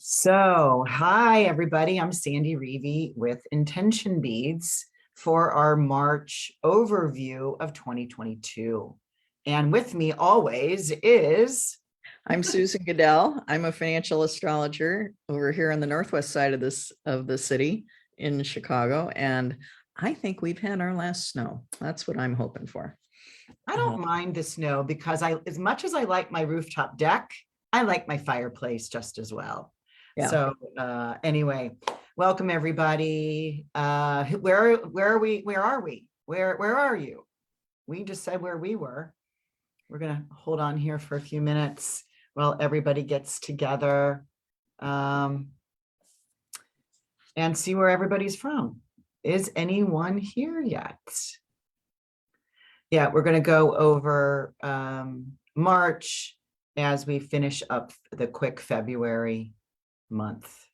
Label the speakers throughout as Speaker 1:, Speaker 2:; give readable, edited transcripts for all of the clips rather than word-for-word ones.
Speaker 1: Hi everybody. I'm Sandy Rueve with Intention Beads for our March overview of 2022. And with me always is
Speaker 2: I'm Susan Gidel. I'm a financial astrologer over here on the northwest side of the city in Chicago, and I think we've had our last snow. That's what I'm hoping for.
Speaker 1: I don't mind the snow because as much as I like my rooftop deck, I like my fireplace just as well.
Speaker 2: Yeah.
Speaker 1: So anyway, welcome everybody. Where are we? Where are we? Where are you? We just said where we were. We're gonna hold on here for a few minutes while everybody gets together and see where everybody's from. Is anyone here yet? Yeah, we're going to go over March as we finish up the quick February month.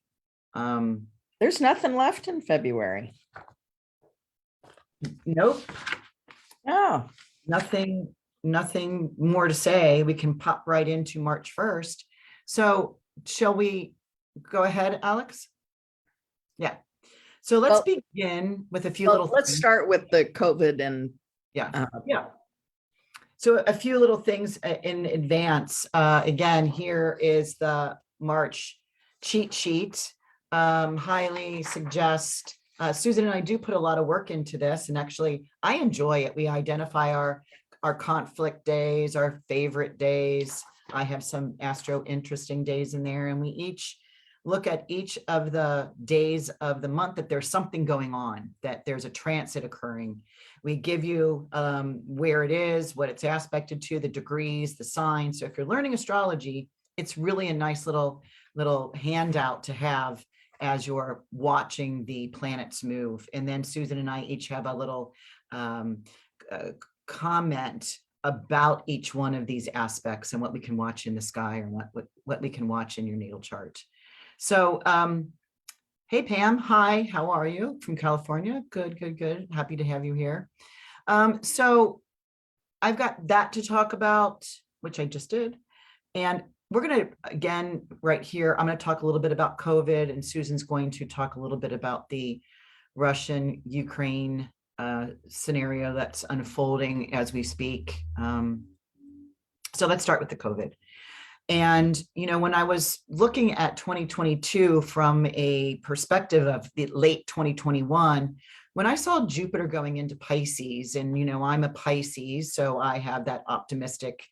Speaker 2: There's nothing left in February.
Speaker 1: Nope.
Speaker 2: Oh,
Speaker 1: Nothing more to say. We can pop right into March 1st. So shall we go ahead, Alex? Yeah. So let's begin with a few little
Speaker 2: let's
Speaker 1: things.
Speaker 2: start with the COVID and
Speaker 1: yeah. So a few little things in advance. Again, here is the March cheat sheet. Highly suggest, Susan and I do put a lot of work into this, and actually I enjoy it. We identify our conflict days, our favorite days. I have some astro interesting days in there, and we each look at each of the days of the month that there's something going on, that there's a transit occurring. We give you where it is, what it's aspected to, the degrees, the signs. So if you're learning astrology, it's really a nice little handout to have as you're watching the planets move. And then Susan and I each have a little comment about each one of these aspects and what we can watch in the sky, or what we can watch in your natal chart. So, hey, Pam. Hi, how are you? From California. Good. Happy to have you here. So I've got that to talk about, which I just did. And we're going to, again, right here, I'm going to talk a little bit about COVID, and Susan's going to talk a little bit about the Russian-Ukraine scenario that's unfolding as we speak. So let's start with the COVID. And, when I was looking at 2022 from a perspective of the late 2021, when I saw Jupiter going into Pisces, and, I'm a Pisces, so I have that optimistic,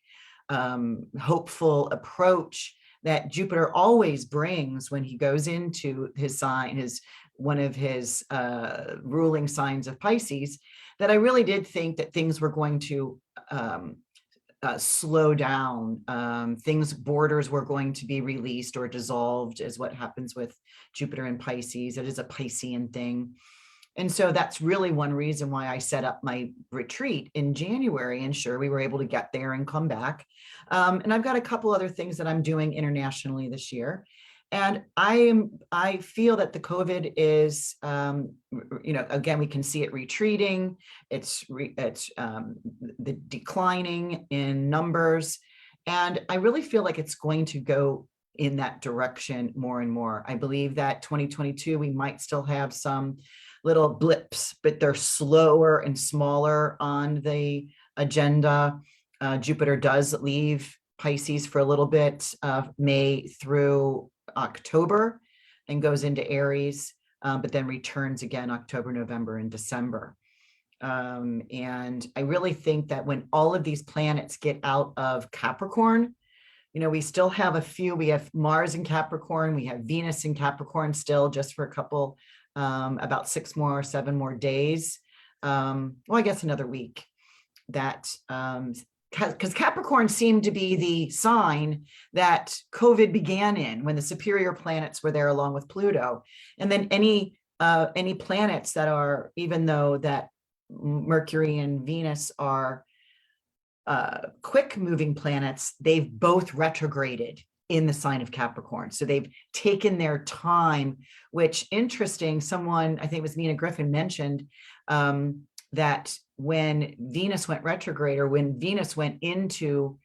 Speaker 1: hopeful approach that Jupiter always brings when he goes into his sign, one of his ruling signs of Pisces, that I really did think that things were going to slow down. Borders were going to be released or dissolved, is what happens with Jupiter in Pisces. It is a Piscean thing. And so that's really one reason why I set up my retreat in January. And sure, we were able to get there and come back. And I've got a couple other things that I'm doing internationally this year. And I feel that the COVID is, again, we can see it retreating. It's the declining in numbers. And I really feel like it's going to go in that direction more and more. I believe that 2022, we might still have some little blips, but they're slower and smaller on the agenda. Jupiter does leave Pisces for a little bit of May through October and goes into Aries, but then returns again October, November, and December. And I really think that when all of these planets get out of Capricorn, we still have a few. We have Mars in Capricorn, we have Venus in Capricorn still, just for a couple, about 7 more days. Well, I guess another week. That because Capricorn seemed to be the sign that COVID began in, when the superior planets were there along with Pluto. And then any planets that are, even though that Mercury and Venus are quick moving planets, they've both retrograded in the sign of Capricorn. So they've taken their time, which interesting, someone, I think it was Nina Griffin, mentioned that when Venus went retrograde, or when Venus went into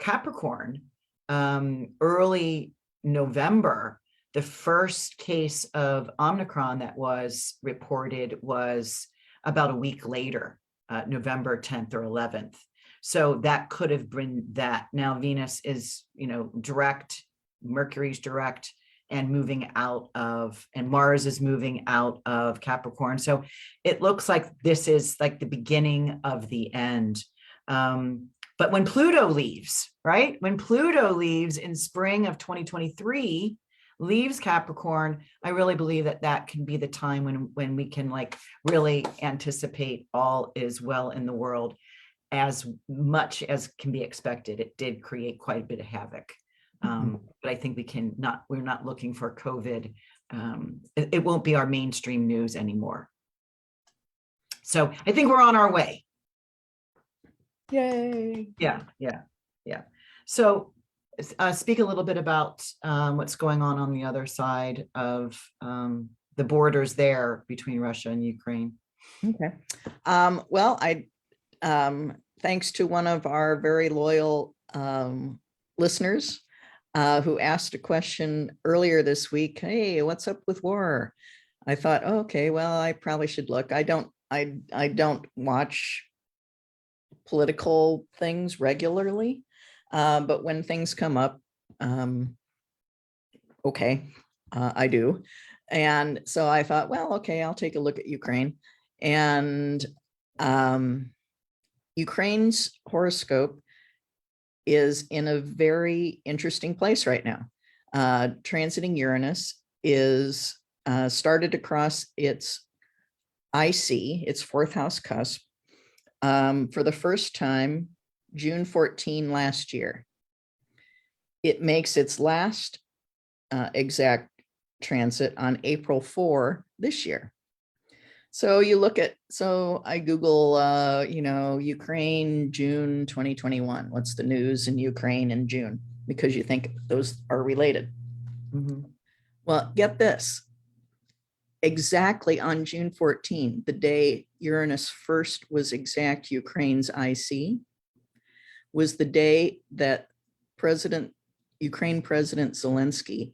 Speaker 1: Capricorn early November, The first case of Omicron that was reported was about a week later, November 10th or 11th. So that could have been that. Now Venus is, direct, Mercury's direct, and moving out of, and Mars is moving out of Capricorn. So it looks like this is like the beginning of the end. But when Pluto leaves, right? When Pluto leaves in spring of 2023, leaves Capricorn, I really believe that that can be the time when we can like really anticipate all is well in the world as much as can be expected. It did create quite a bit of havoc. But I think we're not looking for COVID. It won't be our mainstream news anymore. So I think we're on our way.
Speaker 2: Yay.
Speaker 1: Yeah. So speak a little bit about what's going on the other side of the borders there between Russia and Ukraine.
Speaker 2: Okay. Well, thanks to one of our very loyal listeners who asked a question earlier this week. Hey, what's up with war? I thought, oh, okay, well, I probably should look. I don't watch political things regularly, but when things come up, okay, I do. And so I thought, well, okay, I'll take a look at Ukraine. And Ukraine's horoscope is in a very interesting place right now. Transiting Uranus is started to cross its IC, its fourth house cusp, for the first time, June 14 last year. It makes its last exact transit on April 4 this year. So you look at, so I Google, Ukraine, June 2021. What's the news in Ukraine in June? Because you think those are related.
Speaker 1: Mm-hmm.
Speaker 2: Well, get this. Exactly on June 14, the day Uranus first was exact Ukraine's IC, was the day that Ukraine President Zelensky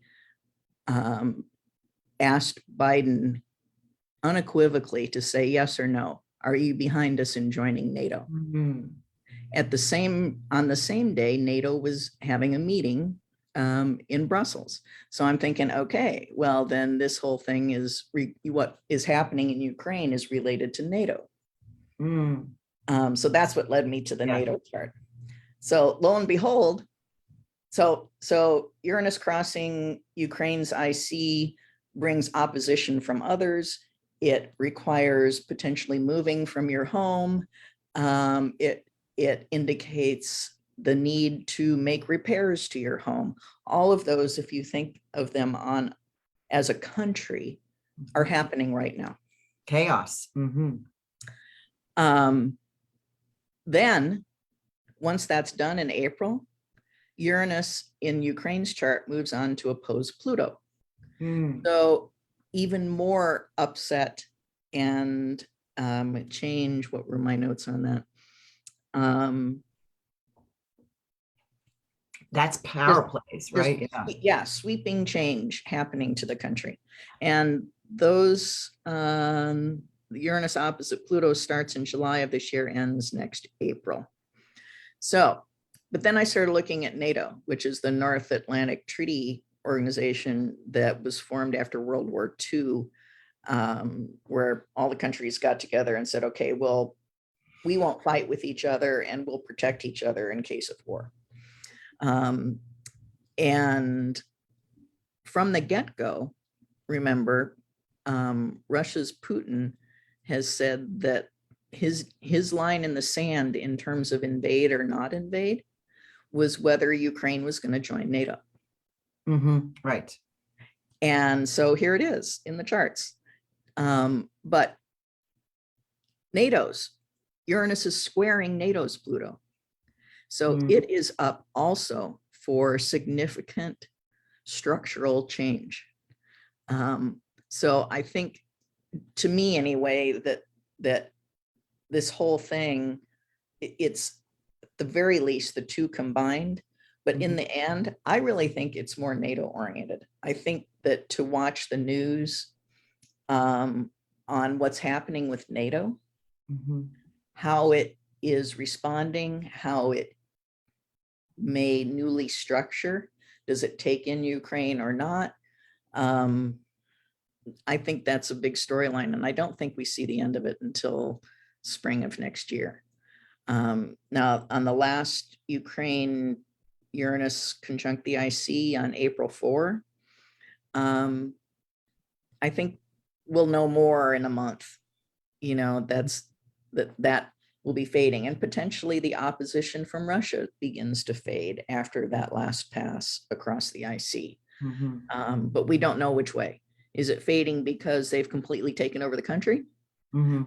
Speaker 2: asked Biden unequivocally to say yes or no. Are you behind us in joining NATO?
Speaker 1: Mm-hmm.
Speaker 2: On the same day, NATO was having a meeting in Brussels. So I'm thinking, okay, well, then this whole thing is what is happening in Ukraine is related to NATO. So that's what led me to the NATO chart. So lo and behold, so Uranus crossing Ukraine's IC brings opposition from others. It requires potentially moving from your home. It indicates the need to make repairs to your home. All of those, if you think of them as a country, are happening right now.
Speaker 1: Chaos. Mm-hmm.
Speaker 2: Then, once that's done in April, Uranus in Ukraine's chart moves on to oppose Pluto. So even more upset and change. What were my notes on that?
Speaker 1: That's power plays, right?
Speaker 2: Yeah, sweeping change happening to the country. And those Uranus opposite Pluto starts in July of this year, ends next April. So, but then I started looking at NATO, which is the North Atlantic Treaty Organization that was formed after World War II, where all the countries got together and said, okay, well, we won't fight with each other and we'll protect each other in case of war. And from the get-go, remember, Russia's Putin has said that his line in the sand in terms of invade or not invade was whether Ukraine was going to join NATO.
Speaker 1: Right.
Speaker 2: And so here it is in the charts. But Uranus is squaring NATO's Pluto. So it is up also for significant structural change. So I think, to me anyway, that this whole thing, it's at the very least the two combined, But in the end, I really think it's more NATO oriented. I think that to watch the news on what's happening with NATO, how it is responding, how it may newly structure, does it take in Ukraine or not? I think that's a big storyline, and I don't think we see the end of it until spring of next year. Now, on the last Ukraine Uranus conjunct the IC on April 4, I think we'll know more in a month. You know, that will be fading, and potentially the opposition from Russia begins to fade after that last pass across the IC. But we don't know which way. Is it fading because they've completely taken over the country?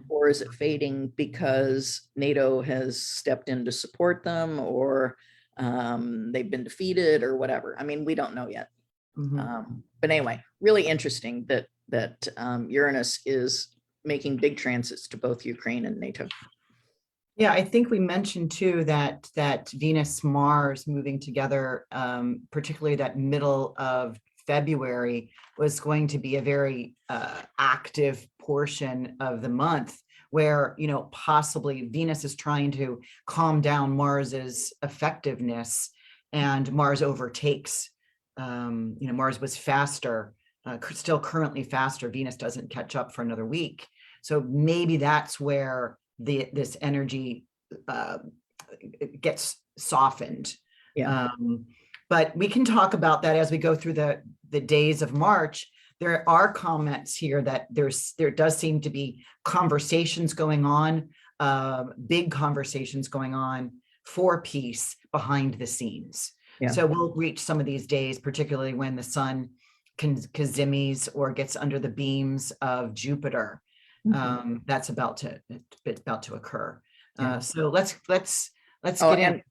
Speaker 2: Or is it fading because NATO has stepped in to support them, or they've been defeated, or whatever? I mean, we don't know yet. But anyway, really interesting that Uranus is making big transits to both Ukraine and NATO.
Speaker 1: Yeah, I think we mentioned too that Venus Mars moving together, particularly that middle of February, was going to be a very active portion of the month, where, you know, possibly Venus is trying to calm down Mars's effectiveness, and Mars overtakes. You know, Mars was faster, still currently faster. Venus doesn't catch up for another week. So maybe that's where this energy gets softened.
Speaker 2: Yeah.
Speaker 1: But we can talk about that as we go through the days of March. There are comments here that there does seem to be conversations going on, big conversations going on for peace behind the scenes.
Speaker 2: Yeah.
Speaker 1: So we'll reach some of these days, particularly when the sun Kazimis or gets under the beams of Jupiter. That's about to occur. So let's get in.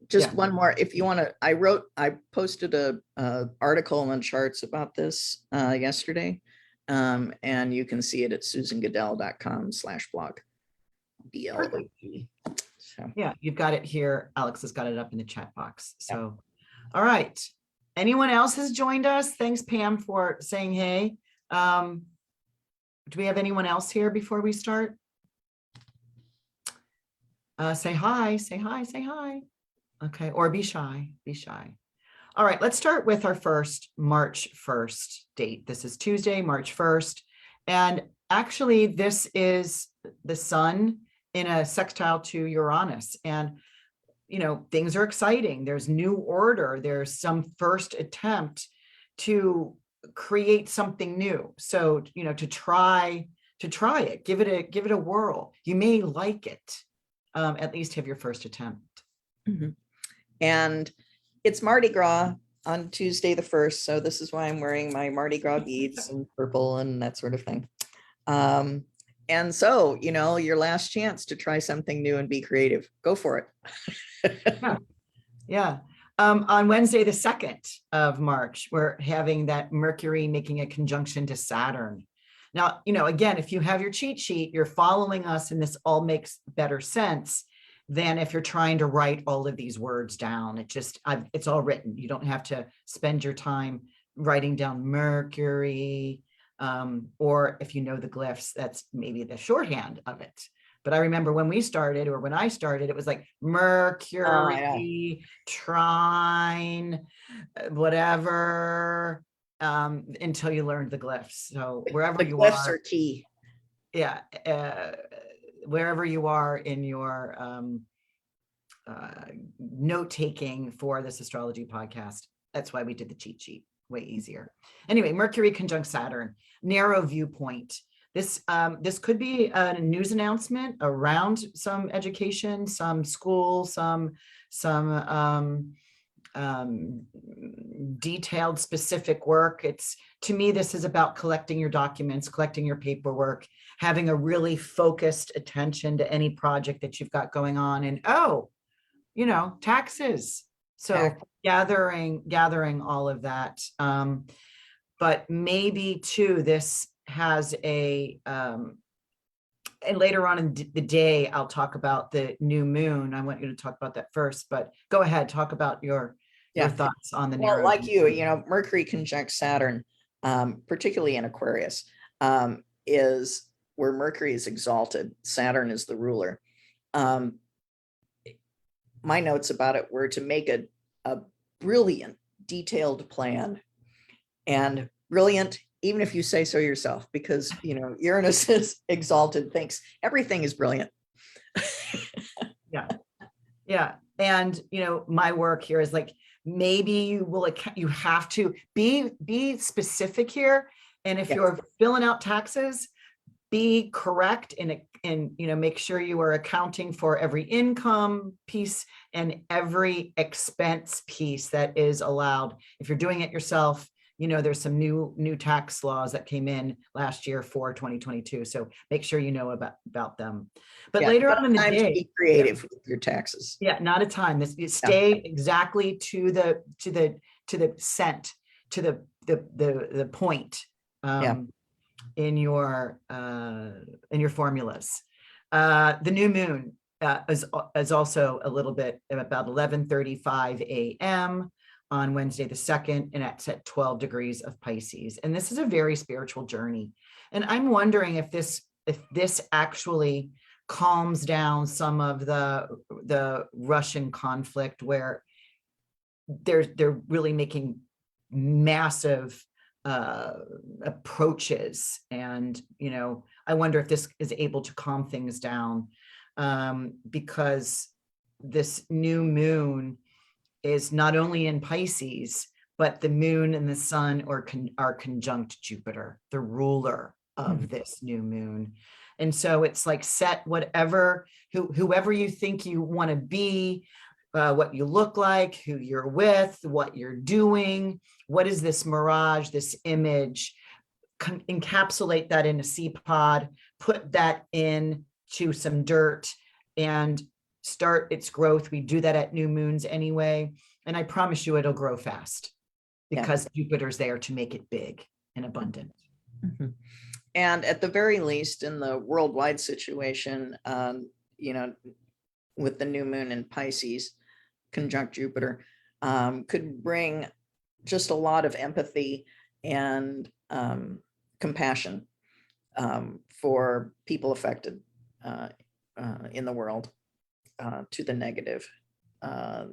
Speaker 2: Just one more, if you want to, I posted a article on charts about this yesterday, and you can see it at susangidel.com/blog. BLOG. So
Speaker 1: yeah, you've got it here. Alex has got it up in the chat box. So, all right. Anyone else has joined us? Thanks, Pam, for saying hey. Do we have anyone else here before we start? Say hi, say hi, say hi. Okay, or be shy, be shy. All right, let's start with our first March 1st date. This is Tuesday, March 1st. And actually, this is the sun in a sextile to Uranus. And, you know, things are exciting. There's new order. There's some first attempt to create something new. So, you know, to try it, give it a whirl. You may like it. At least have your first attempt.
Speaker 2: And it's Mardi Gras on Tuesday the 1st. So this is why I'm wearing my Mardi Gras beads and purple and that sort of thing. And so, you know, your last chance to try something new and be creative. Go for it.
Speaker 1: Yeah. On Wednesday, the 2nd of March, we're having that Mercury making a conjunction to Saturn. Now, you know, again, if you have your cheat sheet, you're following us, and this all makes better sense than if you're trying to write all of these words down. It's all written. You don't have to spend your time writing down Mercury, or if you know the glyphs, that's maybe the shorthand of it. But I remember when we started, or when I started, it was like Mercury, trine, whatever, until you learned the glyphs. So wherever you
Speaker 2: glyphs are key.
Speaker 1: Yeah. Wherever you are in your note-taking for this astrology podcast, that's why we did the cheat sheet, way easier. Anyway, Mercury conjunct Saturn, narrow viewpoint. This could be a news announcement around some education, some school, some detailed specific work. To me, this is about collecting your documents, collecting your paperwork, having a really focused attention to any project that you've got going on. And you know, taxes. So gathering all of that. But maybe too, this has and later on in the day, I'll talk about the new moon. I want you to talk about that first, but go ahead, talk about your your
Speaker 2: Yeah.
Speaker 1: thoughts on the
Speaker 2: Well,
Speaker 1: narrow.
Speaker 2: like you know, Mercury conjunct Saturn, particularly in Aquarius, is where Mercury is exalted. Saturn is the ruler. Um, my notes about it were to make a brilliant, detailed plan, and brilliant, even if you say so yourself, because, you know, Uranus is exalted, thinks everything is brilliant.
Speaker 1: Yeah. Yeah. And, you know, my work here is like, maybe you have to be specific here. And if
Speaker 2: Yes.
Speaker 1: you're filling out taxes, be correct and, you know, make sure you are accounting for every income piece and every expense piece that is allowed. If you're doing it yourself, you know, there's some new tax laws that came in last year for 2022. So make sure you know about them. But later on in the day,
Speaker 2: be creative with your taxes.
Speaker 1: yeah, not a time. You stay exactly to the cent, to the point. In your formulas. The new moon is also a little bit about 11:35 a.m. on Wednesday the 2nd, and it's at 12 degrees of Pisces. And this is a very spiritual journey. And I'm wondering if this actually calms down some of the Russian conflict, where they're really making massive approaches. And, you know, I wonder if this is able to calm things down, because this new moon is not only in Pisces, but the moon and the sun are conjunct Jupiter, the ruler of this new moon. And so it's like, set whatever, whoever you think you want to be, what you look like, who you're with, what you're doing, what is this mirage, this image, encapsulate that in a seed pod, put that into some dirt and start its growth. We do that at new moons anyway. And I promise you it'll grow fast, because Jupiter's there to make it big and abundant.
Speaker 2: And at the very least, in the worldwide situation, you know, with the new moon in Pisces conjunct Jupiter, could bring just a lot of empathy and compassion for people affected in the world, to the negative,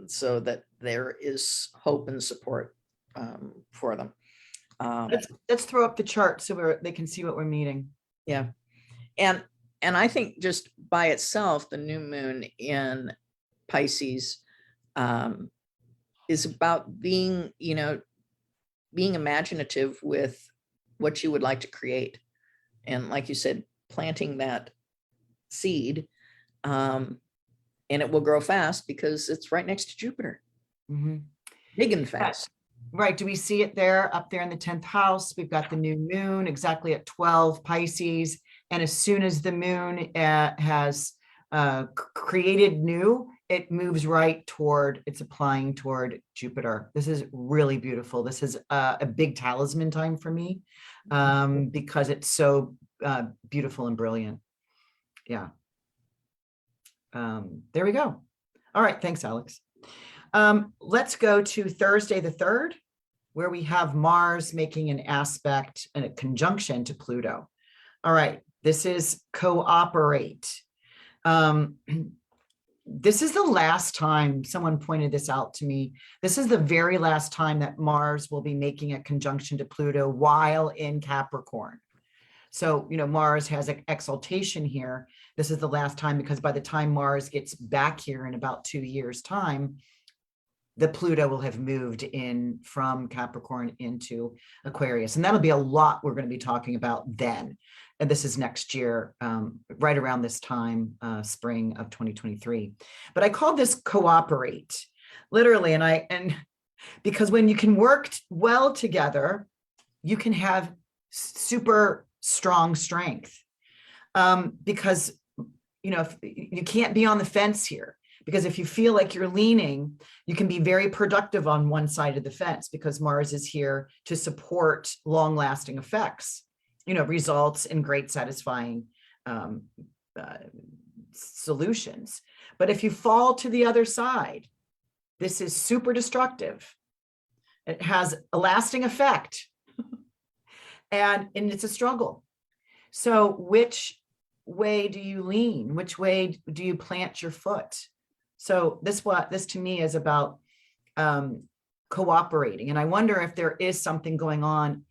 Speaker 2: so that there is hope and support for them.
Speaker 1: Let's throw up the chart so they can see what we're meeting.
Speaker 2: Yeah. And I think just by itself, the new moon in Pisces is about being, you know, being imaginative with what you would like to create. And like you said, planting that seed, and it will grow fast because it's right next to Jupiter. Big and fast.
Speaker 1: Right. Do we see it there, up there in the 10th house? We've got the new moon exactly at 12 Pisces. And as soon as the moon has created new, it moves right toward, it's applying toward Jupiter. This is really beautiful. This is a big talisman time for me, because it's so beautiful and brilliant. Yeah. There we go. All right. Thanks, Alex. Let's go to Thursday the 3rd, where we have Mars making an aspect and a conjunction to Pluto. All right. This is cooperate. This is the last time, someone pointed this out to me. This is the very last time that Mars will be making a conjunction to Pluto while in Capricorn. So, you know, Mars has an exaltation here. This is the last time, because by the time Mars gets back here in about 2 years' time, the Pluto will have moved in from Capricorn into Aquarius. And that'll be a lot we're going to be talking about then. And this is next year, right around this time, spring of 2023. But I call this cooperate, literally. And because when you can work well together, you can have super strong strength. Because, you know, if, you can't be on the fence here. Because if you feel like you're leaning, you can be very productive on one side of the fence, because Mars is here to support long-lasting effects, you know, results in great satisfying solutions. But if you fall to the other side, this is super destructive. It has a lasting effect. And it's a struggle. So which way do you lean? Which way do you plant your foot? So this to me is about cooperating. And I wonder if there is something going on,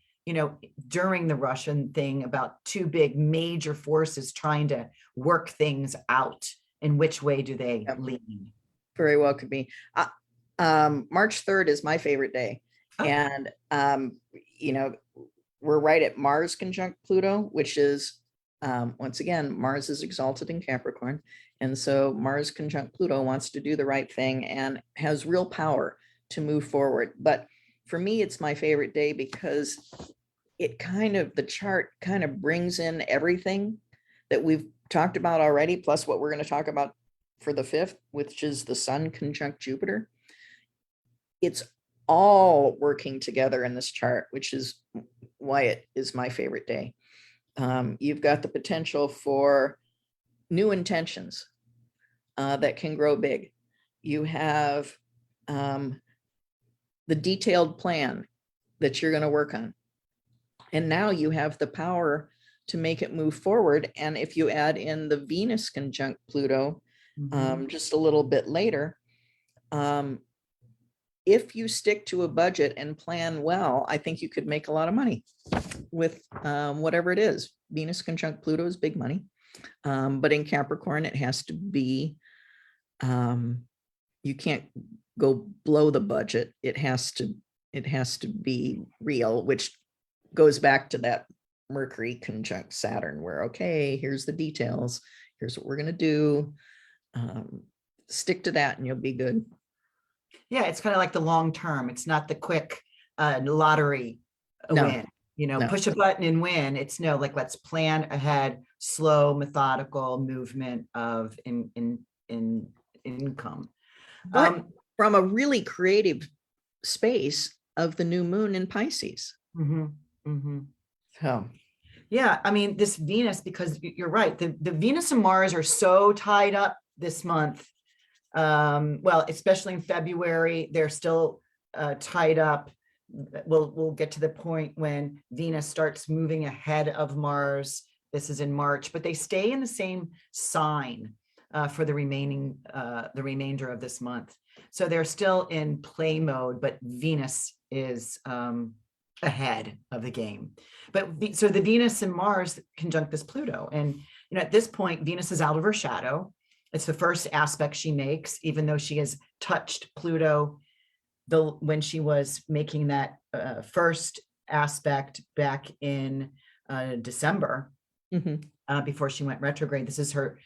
Speaker 1: during the Russian thing about two big major forces trying to work things out. And which way do they lean?
Speaker 2: Very well could be. March 3rd is my favorite day. Oh. And, we're right at Mars conjunct Pluto, which is, once again, Mars is exalted in Capricorn. And so Mars conjunct Pluto wants to do the right thing and has real power to move forward. But for me, it's my favorite day because the chart kind of brings in everything that we've talked about already, plus what we're going to talk about for the 5th, which is the Sun conjunct Jupiter. It's all working together in this chart, which is why it is my favorite day. You've got the potential for new intentions that can grow big. You have the detailed plan that you're going to work on. And now you have the power to make it move forward. And if you add in the Venus conjunct Pluto just a little bit later, if you stick to a budget and plan well, I think you could make a lot of money with whatever it is. Venus conjunct Pluto is big money. But in Capricorn, it has to be, you can't go blow the budget. It has to be real, which goes back to that Mercury conjunct Saturn, where, okay, here's the details. Here's what we're going to do. Stick to that and you'll be good.
Speaker 1: Yeah, it's kind of like the long term. It's not the quick lottery win, push a button and win. It's let's plan ahead, slow, methodical movement of income.
Speaker 2: But from a really creative space of the new moon in Pisces. So,
Speaker 1: yeah, I mean, this Venus, because you're right, the Venus and Mars are so tied up this month. Well, especially in February, they're still tied up. We'll get to the point when Venus starts moving ahead of Mars. This is in March, but they stay in the same sign for the remainder of this month. So they're still in play mode, but Venus is ahead of the game. But so the Venus and Mars conjunct this Pluto, and at this point, Venus is out of her shadow. It's the first aspect she makes, even though she has touched Pluto when she was making that first aspect back in December, before she went retrograde. This is her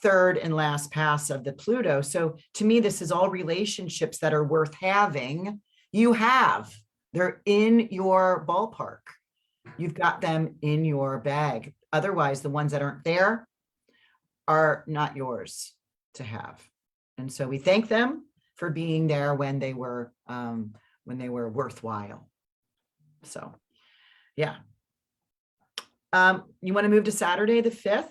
Speaker 1: third and last pass of the Pluto. So to me, this is all relationships that are worth having. They're in your ballpark. You've got them in your bag. Otherwise, the ones that aren't there are not yours to have. And so we thank them for being there when they were worthwhile. So, yeah. You want to move to Saturday, the 5th?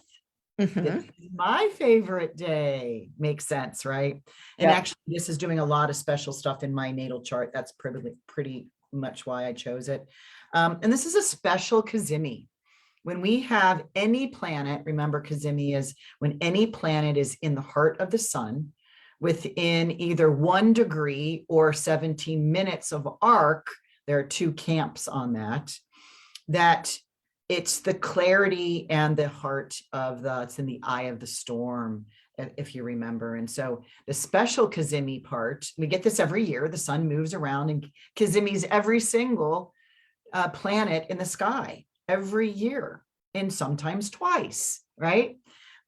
Speaker 1: My favorite day. Makes sense, right? And actually, this is doing a lot of special stuff in my natal chart. That's pretty much why I chose it. And this is a special Cazimi. When we have any planet, remember Cazimi is when any planet is in the heart of the sun within either 1 degree or 17 minutes of arc. There are 2 camps on that it's the clarity and the heart of it's in the eye of the storm, if you remember. And so the special Cazimi part, we get this every year. The sun moves around and Cazimi's every single planet in the sky every year, and sometimes twice, right?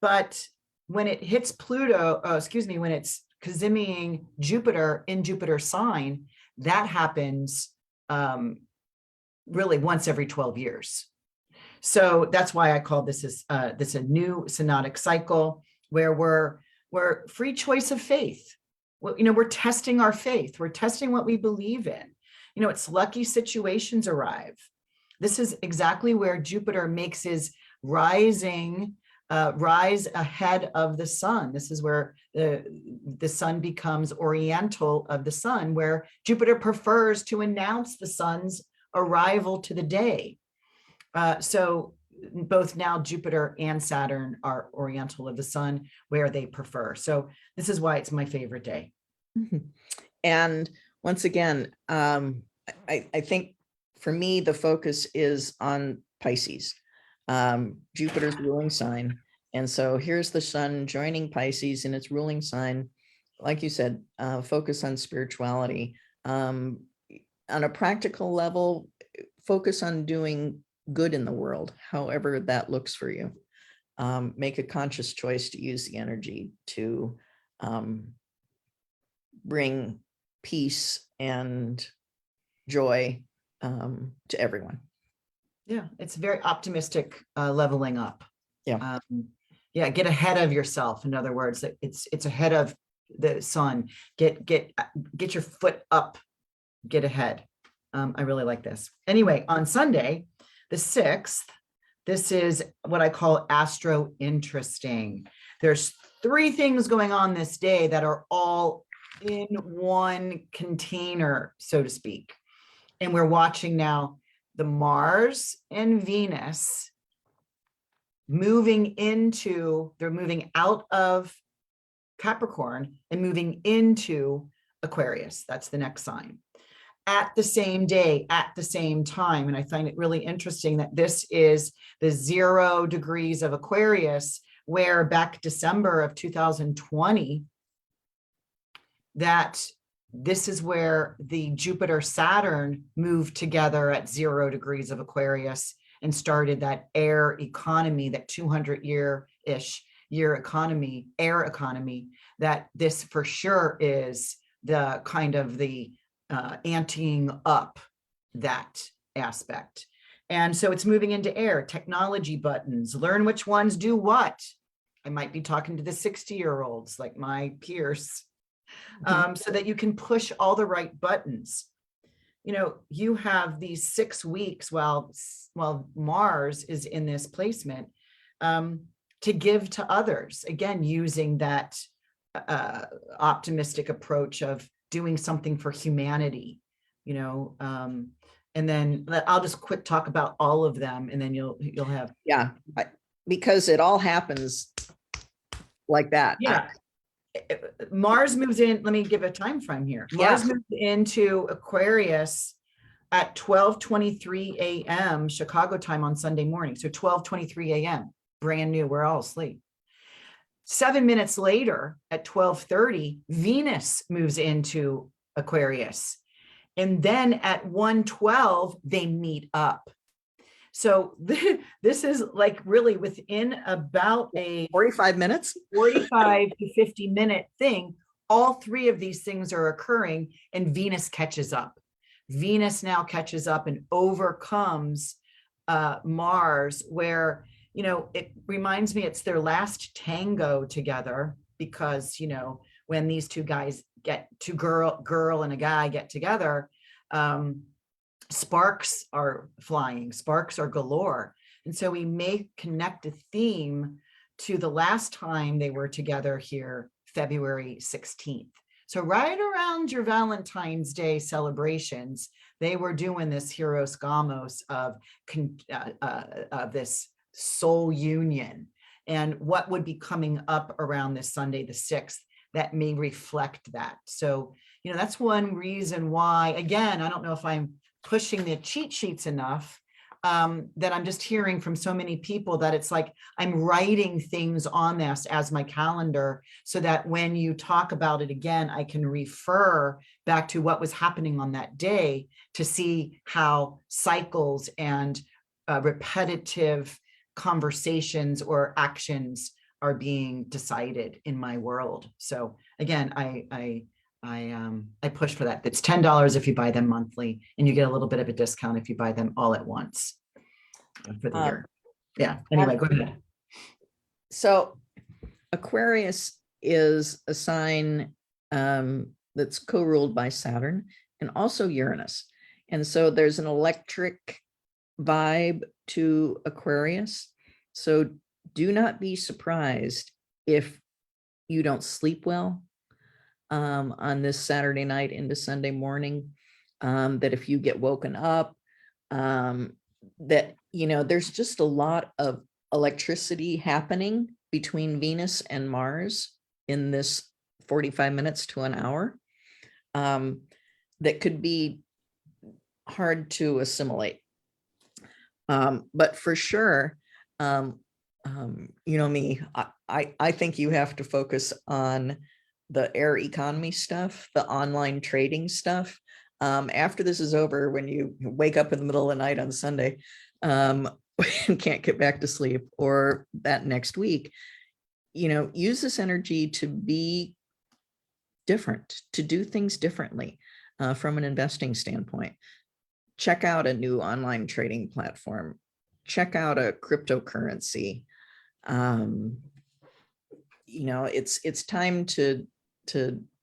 Speaker 1: But when it hits Pluto, when it's Cazimiing Jupiter in Jupiter's sign, that happens really once every 12 years. So that's why I call this a new synodic cycle where we're free choice of faith. Well, we're testing our faith. We're testing what we believe in. It's lucky situations arrive. This is exactly where Jupiter makes his rising rise ahead of the sun. This is where the sun becomes oriental of the sun, where Jupiter prefers to announce the sun's arrival to the day. So both now Jupiter and Saturn are oriental of the sun, where they prefer. So this is why it's my favorite day.
Speaker 2: And once again, I think for me, the focus is on Pisces, Jupiter's ruling sign. And so here's the sun joining Pisces in its ruling sign. Like you said, focus on spirituality. On a practical level, focus on doing good in the world, however that looks for you. Make a conscious choice to use the energy to bring peace and joy to everyone.
Speaker 1: Yeah, it's very optimistic leveling up.
Speaker 2: Yeah.
Speaker 1: Yeah, get ahead of yourself. In other words, it's ahead of the sun. Get your foot up, get ahead. I really like this. Anyway, on Sunday, the 6th, this is what I call astro interesting. There's 3 things going on this day that are all in one container, so to speak. And we're watching now the Mars and Venus they're moving out of Capricorn and moving into Aquarius. That's the next sign. At the same day, at the same time. And I find it really interesting that this is the 0 degrees of Aquarius, where back December of 2020, that this is where the Jupiter Saturn moved together at 0 degrees of Aquarius and started that air economy, that 200-year-ish economy, air economy, that this for sure is the kind of the anteing up that aspect. And so it's moving into air, technology buttons, learn which ones do what. I might be talking to the 60-year-olds like my peers, so that you can push all the right buttons. You know, you have these 6 weeks while Mars is in this placement to give to others. Again, using that optimistic approach of doing something for humanity, you know. And then I'll just quick talk about all of them, and then you'll have.
Speaker 2: Yeah, because it all happens like that.
Speaker 1: Yeah. Mars moves in. Let me give a time frame here. Mars moves into Aquarius at 12:23 a.m. Chicago time on Sunday morning. So 12:23 a.m. brand new. We're all asleep. 7 minutes later at 12:30, Venus moves into Aquarius. And then at 1:12, they meet up. So this is like really within about a
Speaker 2: 45 minutes,
Speaker 1: 45 to 50-minute thing. All 3 of these things are occurring, and Venus catches up. Venus now catches up and overcomes Mars, where, you know, it reminds me it's their last tango together, because, you know, when these 2 guys girl and a guy get together, sparks are flying, sparks are galore. And so we may connect a theme to the last time they were together here, February 16th. So right around your Valentine's Day celebrations, they were doing this Hieros Gamos of this soul union. And what would be coming up around this Sunday, the 6th, that may reflect that. So, you know, that's one reason why, again, I don't know if I'm pushing the cheat sheets enough, that I'm just hearing from so many people that it's like I'm writing things on this as my calendar, so that when you talk about it again, I can refer back to what was happening on that day to see how cycles and repetitive conversations or actions are being decided in my world. So again, I push for that. It's $10 if you buy them monthly, and you get a little bit of a discount if you buy them all at once for the year. Yeah. Anyway, go ahead.
Speaker 2: So Aquarius is a sign that's co-ruled by Saturn and also Uranus. And so there's an electric vibe to Aquarius. So do not be surprised if you don't sleep well on this Saturday night into Sunday morning. That if you get woken up, that, there's just a lot of electricity happening between Venus and Mars in this 45 minutes to an hour, that could be hard to assimilate. But for sure, me, I think you have to focus on the air economy stuff, the online trading stuff. After this is over, when you wake up in the middle of the night on Sunday, and can't get back to sleep, or that next week, use this energy to be different, to do things differently from an investing standpoint. Check out a new online trading platform. Check out a cryptocurrency. It's time to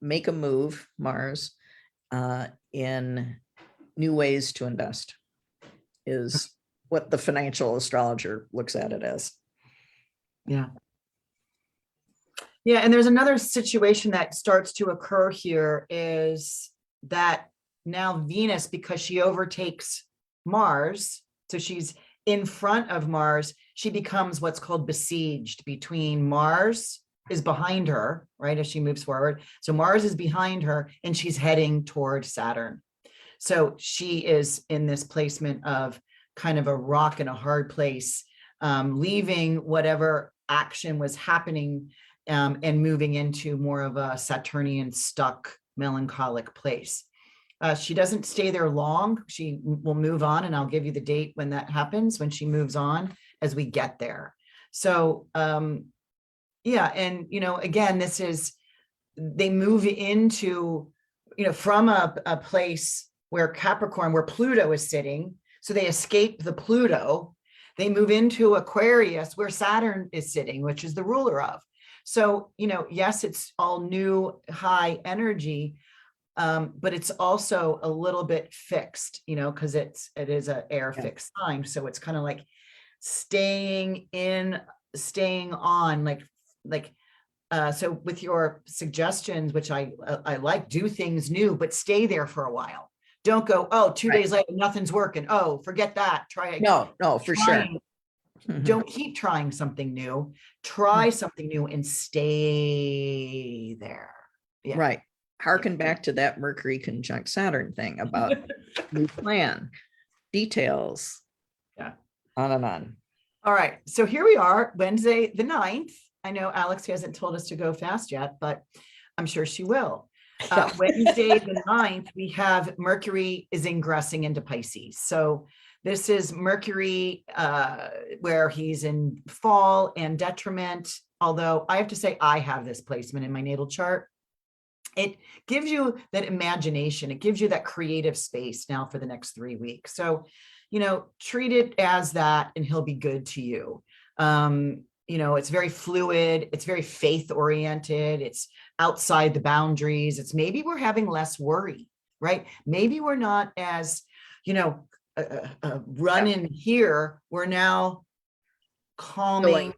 Speaker 2: make a move, Mars, in new ways to invest, is what the financial astrologer looks at it as.
Speaker 1: Yeah. Yeah. And there's another situation that starts to occur here, is that now Venus, because she overtakes Mars, so she's in front of Mars, she becomes what's called besieged. Between Mars is behind her, right, as she moves forward. So Mars is behind her and she's heading toward Saturn. So she is in this placement of kind of a rock and a hard place, leaving whatever action was happening and moving into more of a Saturnian stuck melancholic place. She doesn't stay there long. She will move on, and I'll give you the date when that happens, when she moves on as we get there. So yeah, and again, this is, they move into, from a place where Capricorn, where Pluto is sitting. So they escape the Pluto. They move into Aquarius, where Saturn is sitting, which is the ruler of. So, yes, it's all new high energy, but it's also a little bit fixed, because it is an air fixed sign. So it's kind of like staying on, so with your suggestions, which I like, do things new, but stay there for a while. Don't go, oh, 2 days later, nothing's working. Oh, forget that. Try it.
Speaker 2: No, for sure.
Speaker 1: Don't keep trying something new. Try something new and stay there.
Speaker 2: Yeah. Right. Harken back to that Mercury conjunct Saturn thing about new plan, details.
Speaker 1: Yeah.
Speaker 2: On and on.
Speaker 1: All right. So here we are, Wednesday the 9th. I know Alex hasn't told us to go fast yet, but I'm sure she will. Wednesday the 9th, we have Mercury is ingressing into Pisces. So this is Mercury, where he's in fall and detriment. Although I have to say, I have this placement in my natal chart. It gives you that imagination. It gives you that creative space now for the next 3 weeks. So, treat it as that, and he'll be good to you. It's very fluid. It's very faith oriented. It's outside the boundaries. It's maybe we're having less worry, right? Maybe we're not as, running here. We're now calming,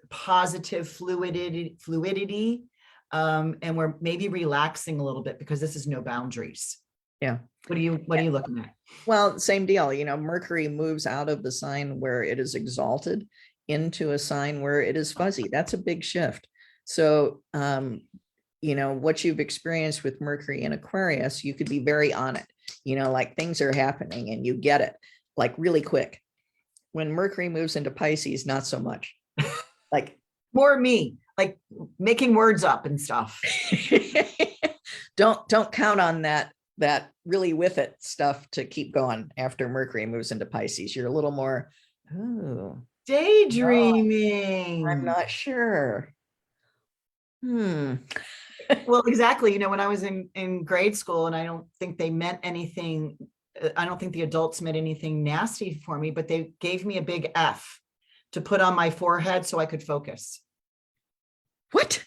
Speaker 1: positive fluidity. And we're maybe relaxing a little bit, because this is no boundaries.
Speaker 2: Yeah.
Speaker 1: What are you looking at?
Speaker 2: Well, same deal. Mercury moves out of the sign where it is exalted into a sign where it is fuzzy. That's a big shift. So, what you've experienced with Mercury in Aquarius, you could be very on it, like things are happening and you get it like really quick. When Mercury moves into Pisces, not so much. Like
Speaker 1: more me, like making words up and stuff.
Speaker 2: Don't count on that really with it stuff to keep going after Mercury moves into Pisces. You're a little more,
Speaker 1: daydreaming.
Speaker 2: I'm not sure.
Speaker 1: Well, exactly. When I was in grade school, and I don't think they meant anything, I don't think the adults meant anything nasty for me, but they gave me a big F to put on my forehead so I could focus.
Speaker 2: What?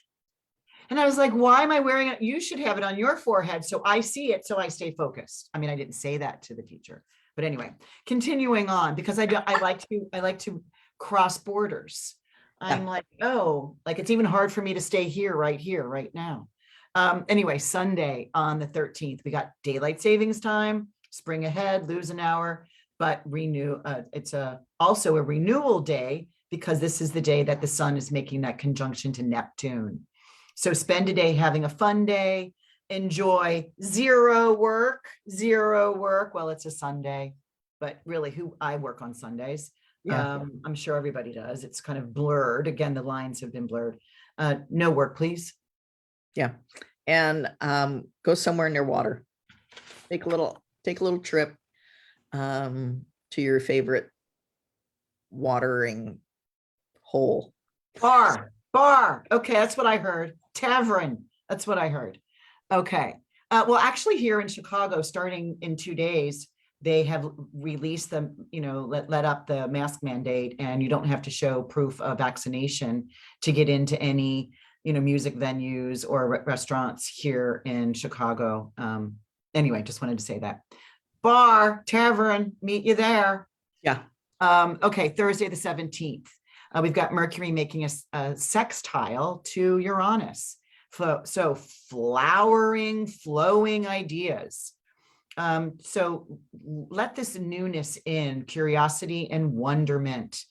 Speaker 1: And I was like, why am I wearing it? You should have it on your forehead so I see it, so I stay focused. I mean, I didn't say that to the teacher, but anyway, continuing on, because I like to cross borders. I'm like, oh, like it's even hard for me to stay here, right now. Anyway, Sunday on the 13th, we got daylight savings time, spring ahead, lose an hour, but renew. It's also a renewal day because this is the day that the sun is making that conjunction to Neptune. So spend a day having a fun day, enjoy zero work. Well, it's a Sunday, but really I work on Sundays.
Speaker 2: Yeah.
Speaker 1: I'm sure everybody does. It's kind of blurred. Again, the lines have been blurred. No work, please.
Speaker 2: Yeah. And go somewhere near water. Take a little trip to your favorite watering hole.
Speaker 1: Bar. Okay, that's what I heard. Tavern. That's what I heard. Okay. Well, actually, here in Chicago, starting in 2 days, they have released them, let up the mask mandate, and you don't have to show proof of vaccination to get into any, music venues or restaurants here in Chicago. Anyway, just wanted to say that. Bar, tavern, meet you there.
Speaker 2: Yeah.
Speaker 1: Okay, Thursday the 17th. We've got Mercury making a sextile to Uranus. So flowering, flowing ideas. So let this newness in, curiosity and wonderment.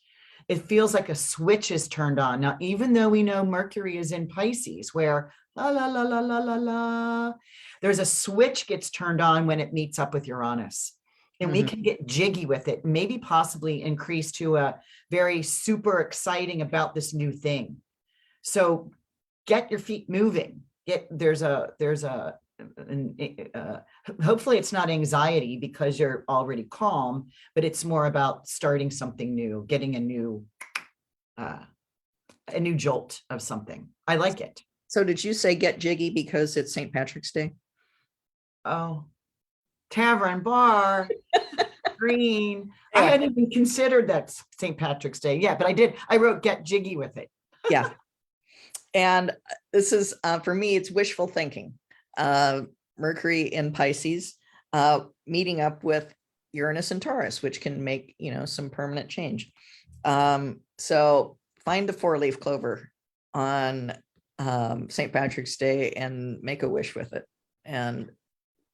Speaker 1: It feels like a switch is turned on. Now, even though we know Mercury is in Pisces, where la, la, la, la, la, la, la, there's a switch gets turned on when it meets up with Uranus. And we can get jiggy with it, maybe possibly increase to a very super exciting about this new thing. So get your feet moving. Hopefully it's not anxiety because you're already calm, but it's more about starting something new, getting a new jolt of something. I like it.
Speaker 2: So did you say get jiggy because it's St. Patrick's Day?
Speaker 1: Oh, tavern, bar, green.
Speaker 2: Yeah.
Speaker 1: I hadn't even considered that St. Patrick's Day. Yeah, but I did. I wrote get jiggy with it.
Speaker 2: Yeah. And this is, for me, it's wishful thinking. Mercury in Pisces, meeting up with Uranus and Taurus, which can make, some permanent change. So find the 4-leaf clover on St. Patrick's Day and make a wish with it. And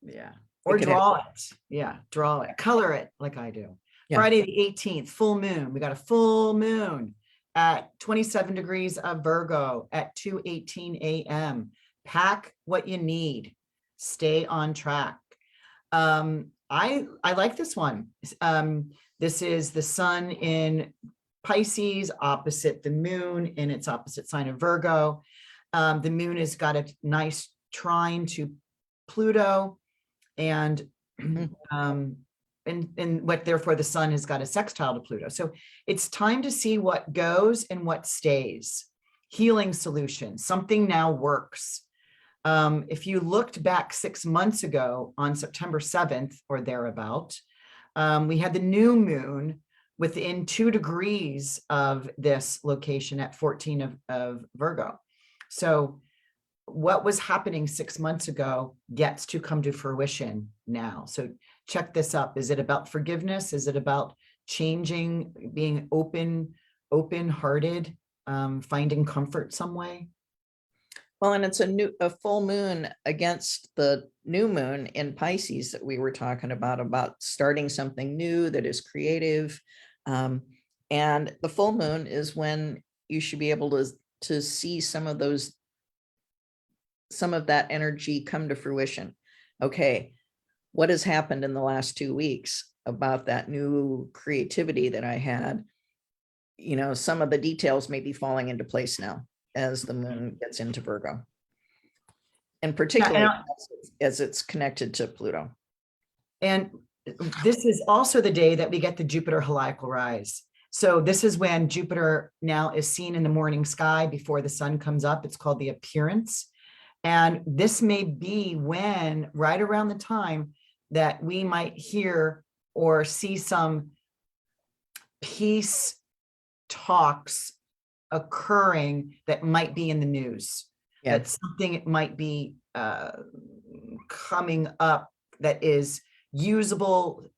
Speaker 1: yeah. Or draw it. Yeah, draw it. Color it like I do. Yeah. Friday the 18th, full moon. We got a full moon at 27 degrees of Virgo at 2:18 a.m. Pack what you need. Stay on track. I like this one. This is the sun in Pisces opposite the moon in its opposite sign of Virgo. The moon has got a nice trine to Pluto, and what therefore the sun has got a sextile to Pluto. So it's time to see what goes and what stays. Healing solutions. Something now works. If you looked back 6 months ago on September 7th or thereabout, we had the new moon within 2 degrees of this location at 14 of Virgo. So what was happening 6 months ago gets to come to fruition now. So check this up. Is it about forgiveness? Is it about changing, being open-hearted, finding comfort some way?
Speaker 2: Well, and it's a full moon against the new moon in Pisces that we were talking about starting something new that is creative. And the full moon is when you should be able to see some of that energy come to fruition. Okay, what has happened in the last 2 weeks about that new creativity that I had? Some of the details may be falling into place now as the moon gets into Virgo, and particularly as it's connected to Pluto.
Speaker 1: And this is also the day that we get the Jupiter heliacal rise. So this is when Jupiter now is seen in the morning sky before the sun comes up. It's called the appearance. And this may be when, right around the time that we might hear or see some peace talks occurring that might be in the news. Yeah. That something might be coming up that is usable,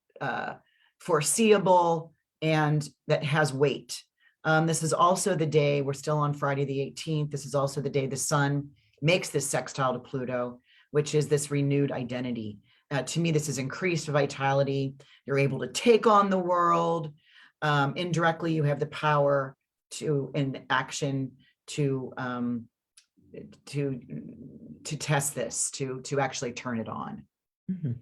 Speaker 1: foreseeable, and that has weight. This is also the day, we're still on Friday the 18th. This is also the day the sun makes this sextile to Pluto, which is this renewed identity. To me, this is increased vitality. You're able to take on the world. Indirectly, you have the power to, in action, to test this, to actually turn it on.
Speaker 2: Mhm.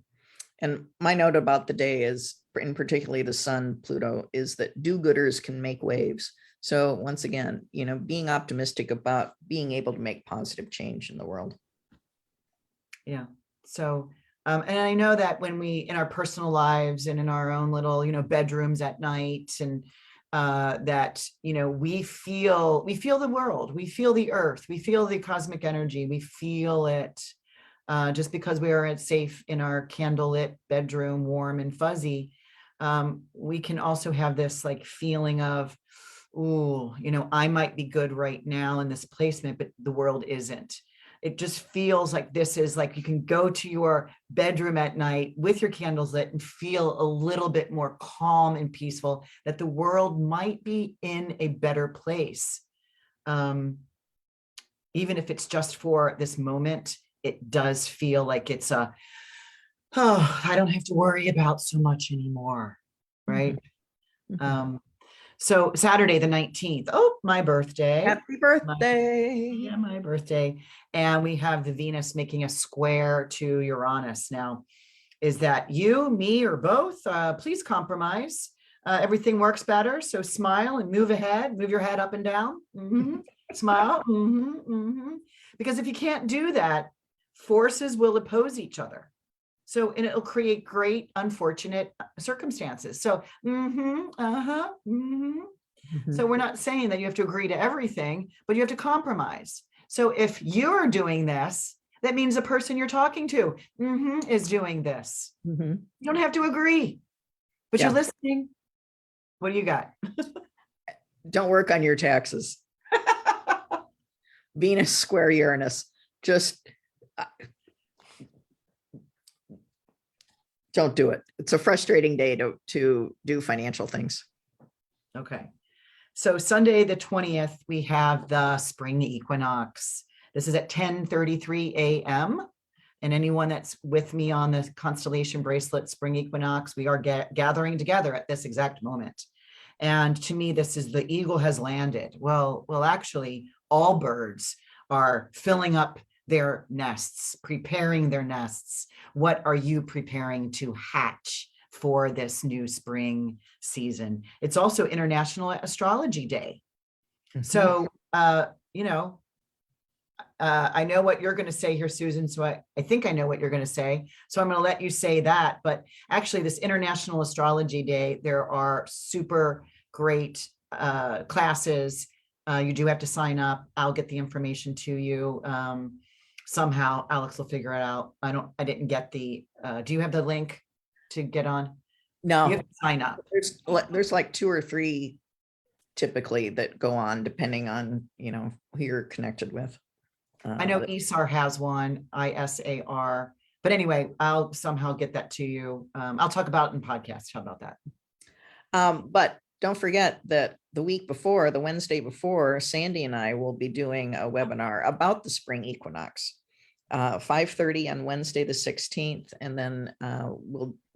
Speaker 2: And my note about the day is, in particularly the sun, Pluto, is that do-gooders can make waves. So once again, being optimistic about being able to make positive change in the world.
Speaker 1: Yeah. So, and I know that when we, in our personal lives and in our own little, bedrooms at night, and that, we feel the world, we feel the earth, we feel the cosmic energy, we feel it. Just because we are safe in our candlelit bedroom, warm and fuzzy, we can also have this like feeling of, ooh, I might be good right now in this placement, but the world isn't. It just feels like this is like you can go to your bedroom at night with your candles lit and feel a little bit more calm and peaceful, that the world might be in a better place. Even if it's just for this moment, it does feel like it's I don't have to worry about so much anymore, right?
Speaker 2: Mm-hmm.
Speaker 1: So Saturday the 19th, my birthday.
Speaker 2: Happy birthday.
Speaker 1: My birthday. And we have the Venus making a square to Uranus. Now, is that you, me, or both? Please compromise. Everything works better. So smile and move ahead, move your head up and down. Smile. Because if you can't do that, forces will oppose each other. So, and it'll create great, unfortunate circumstances. So, So we're not saying that you have to agree to everything, but you have to compromise. So if you're doing this, that means the person you're talking to is doing this. You don't have to agree, but you're listening. What do you got?
Speaker 2: Don't work on your taxes. Venus square Uranus. Just don't do it. It's a frustrating day to do financial things.
Speaker 1: Okay. So Sunday, the 20th, we have the spring equinox. This is at 10:33 a.m. And anyone that's with me on the constellation bracelet spring equinox, we are gathering together at this exact moment. And to me, this is the eagle has landed. Well, actually, all birds are filling up their nests, preparing their nests. What are you preparing to hatch for this new spring season? It's also International Astrology Day. So, I know what you're going to say here, Susan. So I think I know what you're going to say. So I'm going to let you say that. But actually, this International Astrology Day, there are super great classes. You do have to sign up. I'll get the information to you. Somehow Alex will figure it out. I didn't get the, do you have the link to get on?
Speaker 2: No,
Speaker 1: you have to sign up.
Speaker 2: There's like 2 or 3 typically that go on depending on, who you're connected with.
Speaker 1: I know ISAR has one, ISAR, but anyway, I'll somehow get that to you. I'll talk about it in podcast. How about that?
Speaker 2: But don't forget that the week before, the Wednesday before, Sandy and I will be doing a webinar about the spring equinox, 5:30 on Wednesday, the 16th. And then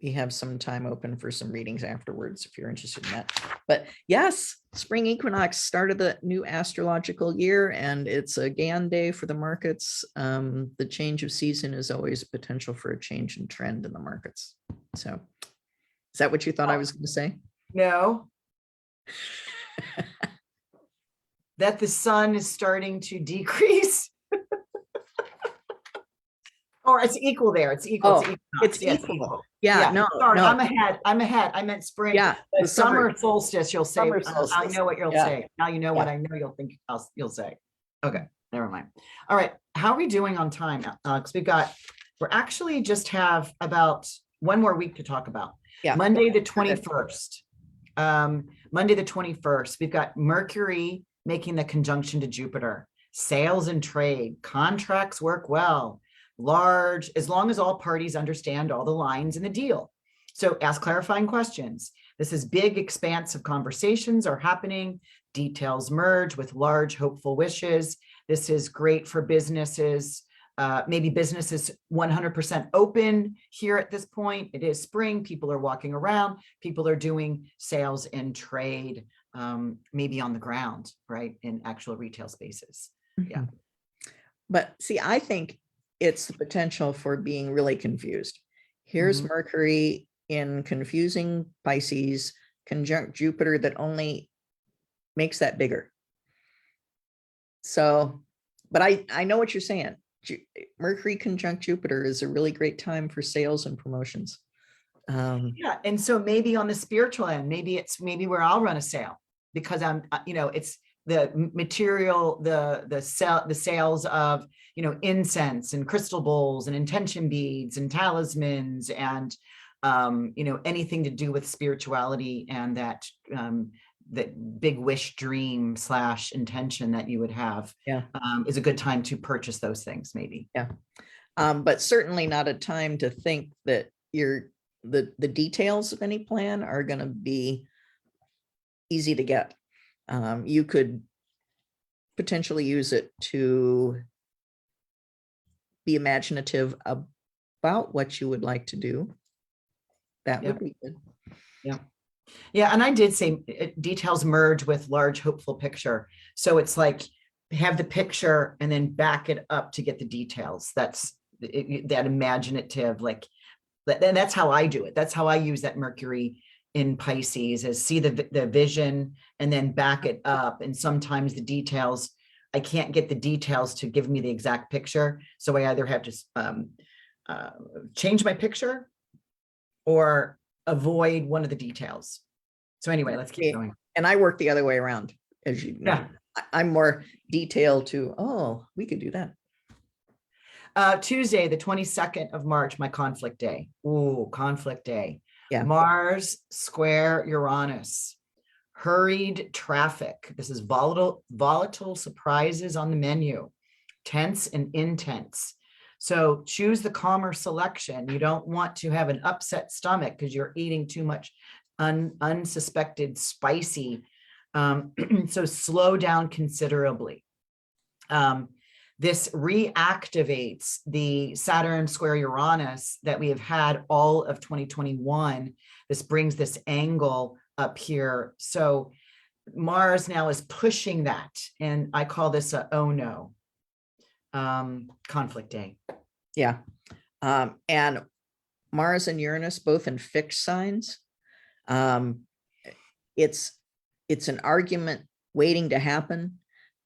Speaker 2: we have some time open for some readings afterwards, if you're interested in that. But yes, spring equinox started the new astrological year, and it's a GAN day for the markets. The change of season is always a potential for a change in trend in the markets. So is that what you thought I was going to say?
Speaker 1: No. That the sun is starting to decrease. Or it's equal there. It's equal.
Speaker 2: It's equal. Yeah. No,
Speaker 1: sorry,
Speaker 2: no.
Speaker 1: I'm ahead. I meant spring.
Speaker 2: Yeah.
Speaker 1: The summer solstice, you'll say. I know what you'll say. Now you know what I know you'll say. Okay, never mind. All right. How are we doing on time, Alex? We're actually just have about one more week to talk about.
Speaker 2: Yeah.
Speaker 1: Monday the 21st. Monday the 21st, we've got Mercury making the conjunction to Jupiter. Sales and trade, contracts work well. As long as all parties understand all the lines in the deal. So ask clarifying questions. This is big, expansive conversations are happening. Details merge with large, hopeful wishes. This is great for businesses. Maybe business is 100% open here at this point. It is spring. People are walking around. People are doing sales and trade, maybe on the ground, right? In actual retail spaces. Yeah.
Speaker 2: But see, I think it's the potential for being really confused. Here's Mercury in confusing Pisces, conjunct Jupiter that only makes that bigger. So, but I know what you're saying. Mercury conjunct Jupiter is a really great time for sales and promotions.
Speaker 1: Yeah. And so maybe on the spiritual end, maybe where I'll run a sale, because I'm, it's the material, the sales of, incense and crystal bowls and intention beads and talismans and, anything to do with spirituality and that big wish, dream / intention that you would have.
Speaker 2: Yeah.
Speaker 1: Is a good time to purchase those things, maybe.
Speaker 2: Yeah. But certainly not a time to think that the details of any plan are going to be easy to get. You could potentially use it to be imaginative about what you would like to do. That would be good.
Speaker 1: Yeah. Yeah. And I did say details merge with large, hopeful picture. So it's like have the picture and then back it up to get the details. That's that imaginative, like, and that's how I do it. That's how I use that Mercury in Pisces, is see the vision and then back it up. And sometimes the details, I can't get the details to give me the exact picture. So I either have to change my picture or avoid one of the details. So anyway, let's keep going.
Speaker 2: And I work the other way around, as you know. Yeah. I'm more detailed to, oh, we could do that.
Speaker 1: Tuesday, the 22nd of March, my conflict day. Ooh, conflict day.
Speaker 2: Yeah.
Speaker 1: Mars square Uranus. Hurried traffic. This is volatile surprises on the menu. Tense and intense. So choose the calmer selection. You don't want to have an upset stomach because you're eating too much unsuspected spicy. So slow down considerably. This reactivates the Saturn square Uranus that we have had all of 2021. This brings this angle up here. So Mars now is pushing that. And I call this a oh no conflict day.
Speaker 2: Yeah. And Mars and Uranus both in fixed signs. It's an argument waiting to happen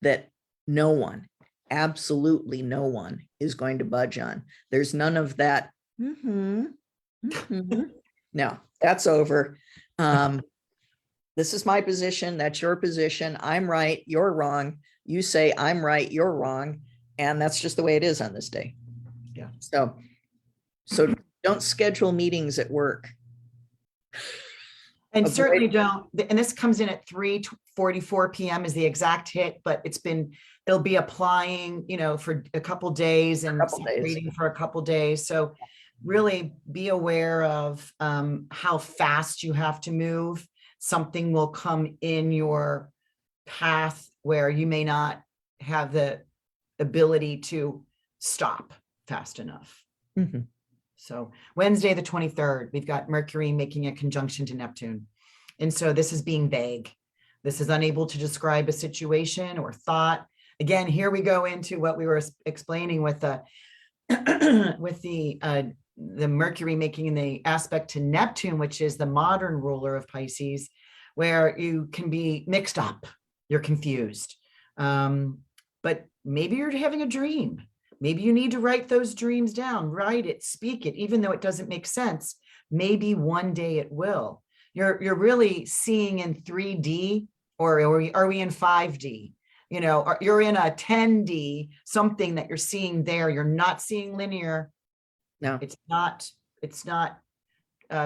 Speaker 2: that no one, absolutely no one is going to budge on. There's none of that. No, that's over. This is my position. That's your position. I'm right. You're wrong. You say I'm right. You're wrong. And that's just the way it is on this day.
Speaker 1: Yeah.
Speaker 2: So don't schedule meetings at work.
Speaker 1: And certainly don't, and this comes in at 3:44 p.m. is the exact hit, but it'll be applying, for a couple days and waiting for a couple days. So really be aware of how fast you have to move. Something will come in your path where you may not have the ability to stop fast enough. So Wednesday, the 23rd, we've got Mercury making a conjunction to Neptune. And so this is being vague. This is unable to describe a situation or thought. Again, here we go into what we were explaining with the Mercury making the aspect to Neptune, which is the modern ruler of Pisces, where you can be mixed up, you're confused. But maybe you're having a dream. Maybe you need to write those dreams down, write it, speak it, even though it doesn't make sense. Maybe one day it will. You're really seeing in 3D, or are we in 5D? You're in a 10D, something that you're seeing there. You're not seeing linear.
Speaker 2: No,
Speaker 1: it's not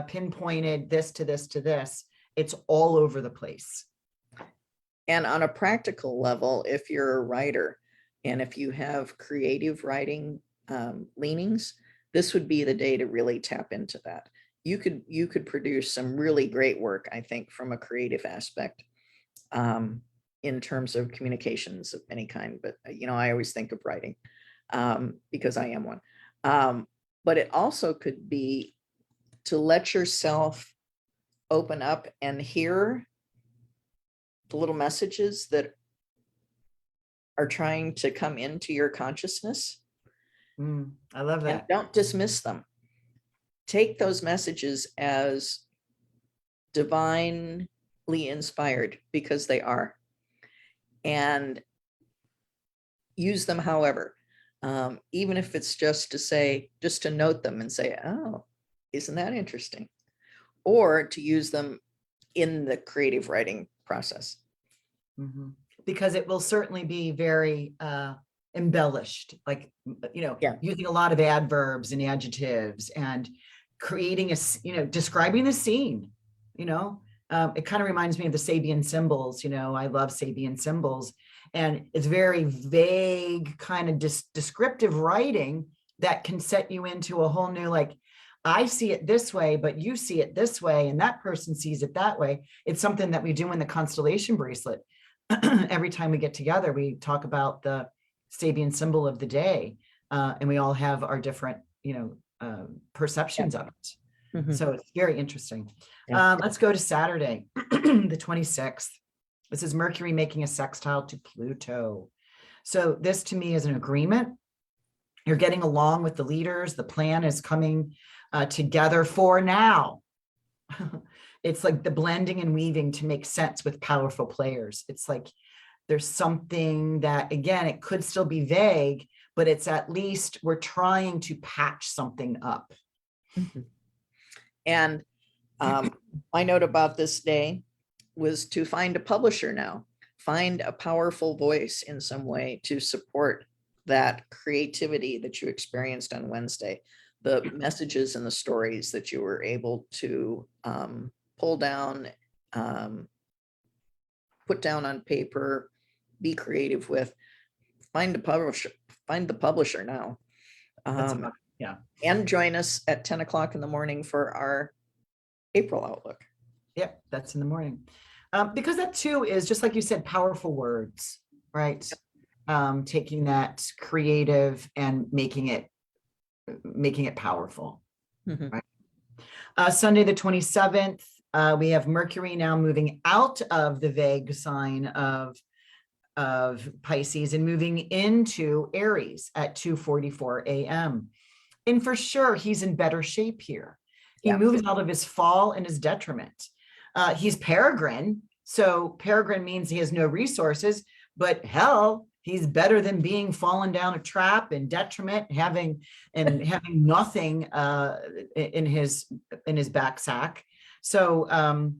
Speaker 1: pinpointed this to this to this. It's all over the place.
Speaker 2: And on a practical level, if you're a writer and if you have creative writing leanings, this would be the day to really tap into that. you could produce some really great work, I think, from a creative aspect, in terms of communications of any kind. But I always think of writing, because I am one. But it also could be to let yourself open up and hear the little messages that are trying to come into your consciousness.
Speaker 1: I love
Speaker 2: And
Speaker 1: that.
Speaker 2: don't dismiss them. Take those messages as divinely inspired, because they are, and use them however, even if it's just to note them and say, oh, isn't that interesting? Or to use them in the creative writing process.
Speaker 1: Because it will certainly be very embellished, like,
Speaker 2: Yeah.
Speaker 1: using a lot of adverbs and adjectives and creating describing the scene. It kind of reminds me of the Sabian symbols. I love Sabian symbols, and it's very vague kind of descriptive writing that can set you into a whole new, like, I see it this way, but you see it this way, and that person sees it that way. It's something that we do in the constellation bracelet. Every time we get together, we talk about the Sabian symbol of the day, and we all have our different, perceptions of it. So it's very interesting. Let's go to Saturday, the 26th. This is Mercury making a sextile to Pluto. So this to me is an agreement. You're getting along with the leaders. The plan is coming together for now. It's like the blending and weaving to make sense with powerful players. It's like there's something that, again, it could still be vague, but it's at least we're trying to patch something up.
Speaker 2: And my note about this day was to find a publisher now, find a powerful voice in some way to support that creativity that you experienced on Wednesday, the messages and the stories that you were able to pull down, put down on paper, be creative with. Find the publisher now.
Speaker 1: Yeah.
Speaker 2: And join us at 10 o'clock in the morning for our April outlook.
Speaker 1: Yep, that's in the morning. Because that too is, just like you said, powerful words, right? Taking that creative and making it powerful. Right? Sunday, the 27th, we have Mercury now moving out of the vague sign of Pisces and moving into Aries at 2:44 a.m. And for sure, he's in better shape here. He moves out of his fall and his detriment. He's peregrine. So peregrine means he has no resources, but hell, he's better than being fallen down a trap and detriment, having nothing in his back sack. So